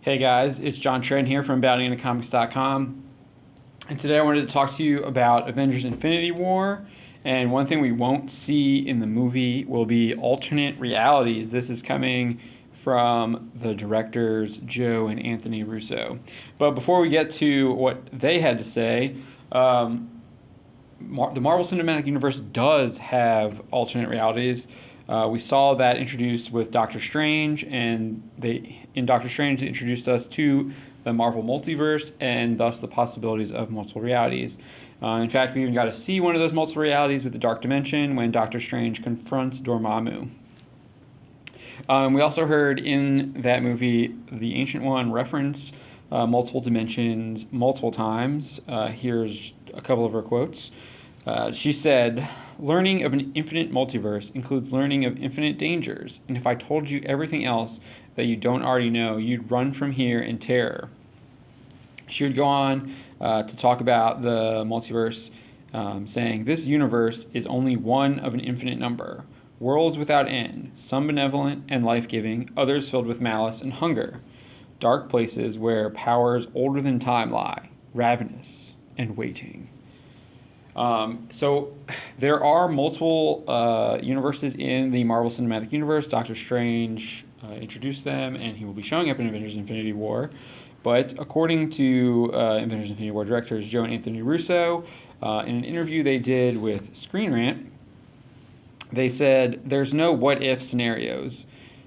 Hey guys, it's John Trent here from bountyintocomics.com, and today I wanted to talk to you about Avengers Infinity War. And one thing we won't see in the movie will be alternate realities. This is coming from the directors Joe and Anthony Russo. But before we get to what they had to say, the Marvel Cinematic Universe does have alternate realities. We saw that introduced with Doctor Strange, and in Doctor Strange, it introduced us to the Marvel multiverse and thus the possibilities of multiple realities. In fact, we even got to see one of those multiple realities with the Dark Dimension when Doctor Strange confronts Dormammu. We also heard in that movie the Ancient One reference multiple dimensions multiple times. Here's a couple of her quotes. She said, "Learning of an infinite multiverse includes learning of infinite dangers, and if I told you everything else that you don't already know, you'd run from here in terror." She would go on to talk about the multiverse, saying, "This universe is only one of an infinite number. Worlds without end, some benevolent and life-giving, others filled with malice and hunger. Dark places where powers older than time lie, ravenous and waiting." So there are multiple universes in the Marvel Cinematic Universe. Doctor Strange introduced them, and he will be showing up in Avengers Infinity War. But according to Avengers Infinity War directors Joe and Anthony Russo, in an interview they did with Screen Rant, they said there's no what-if scenarios.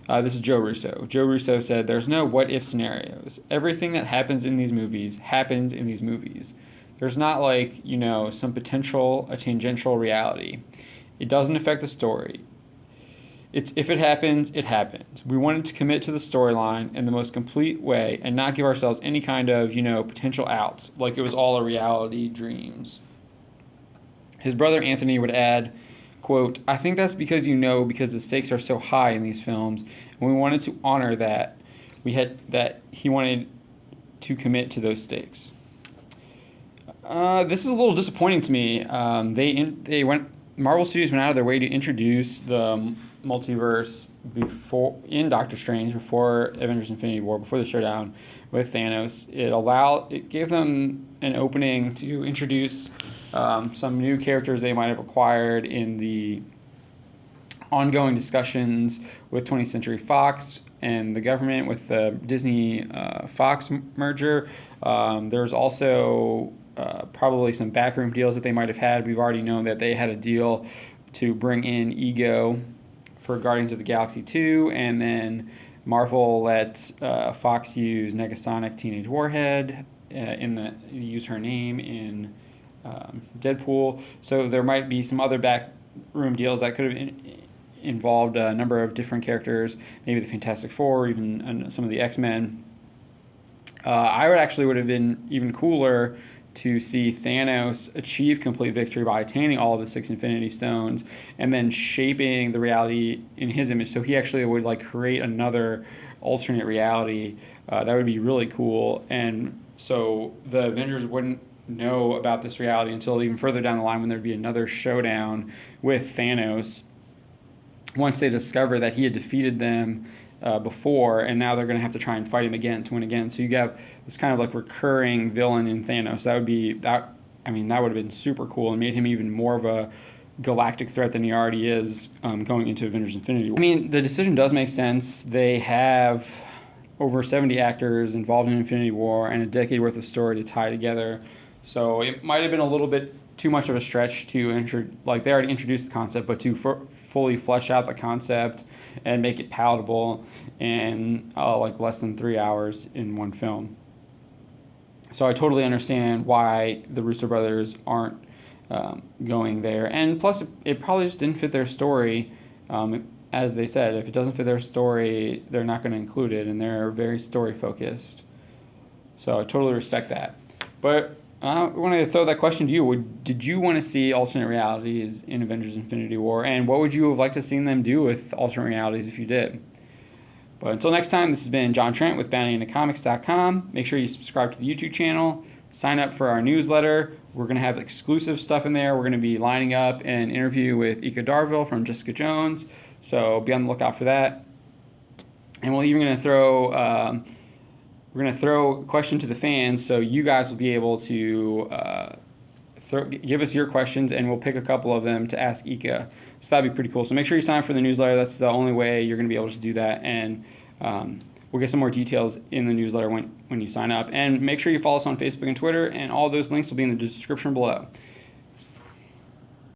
This is Joe Russo. Joe Russo said there's no what-if scenarios. Everything that happens in these movies happens in these movies. There's not some potential, a tangential reality. It doesn't affect the story. If it happens, it happens. We wanted to commit to the storyline in the most complete way and not give ourselves any kind of, potential outs, like it was all a reality dreams. His brother Anthony would add, quote, "I think that's because the stakes are so high in these films, and we wanted to honor that. He wanted to commit to those stakes." This is a little disappointing to me. Marvel Studios went out of their way to introduce the multiverse in Doctor Strange, before Avengers Infinity War, before the showdown with Thanos. It gave them an opening to introduce some new characters they might have acquired in the ongoing discussions with 20th Century Fox and the government with the Disney Fox merger. There's also probably some backroom deals that they might have had. We've already known that they had a deal to bring in Ego for Guardians of the Galaxy 2, and then Marvel let Fox use Negasonic Teenage Warhead, use her name in Deadpool. So there might be some other backroom deals that could have involved a number of different characters, maybe the Fantastic Four, even some of the X-Men. Would have been even cooler to see Thanos achieve complete victory by attaining all of the 6 Infinity Stones and then shaping the reality in his image. So he actually would create another alternate reality. That would be really cool. And so the Avengers wouldn't know about this reality until even further down the line, when there'd be another showdown with Thanos, once they discover that he had defeated them before, and now they're going to have to try and fight him again to win again. So you have this kind of recurring villain in Thanos. That would have been super cool and made him even more of a galactic threat than he already is going into Avengers Infinity War. The decision does make sense. They have over 70 actors involved in Infinity War and a decade worth of story to tie together. So it might have been a little bit too much of a stretch to they already introduced the concept, but to fully flesh out the concept and make it palatable in less than 3 hours in one film. So I totally understand why the Russo brothers aren't going there, and plus it probably just didn't fit their story. As they said, if it doesn't fit their story, they're not going to include it, and they're very story focused. So I totally respect that. But I want to throw that question to you. Did you want to see alternate realities in Avengers Infinity War? And what would you have liked to seen them do with alternate realities if you did? But until next time, this has been John Trent with bountyintocomics.com. Make sure you subscribe to the YouTube channel. Sign up for our newsletter. We're going to have exclusive stuff in there. We're going to be lining up an interview with Ika Darville from Jessica Jones. So be on the lookout for that. And we're even going to throw we're going to throw a question to the fans, so you guys will be able to give us your questions, and we'll pick a couple of them to ask Ika. So that'd be pretty cool. So make sure you sign up for the newsletter. That's the only way you're going to be able to do that. And we'll get some more details in the newsletter when you sign up. And make sure you follow us on Facebook and Twitter, and all those links will be in the description below.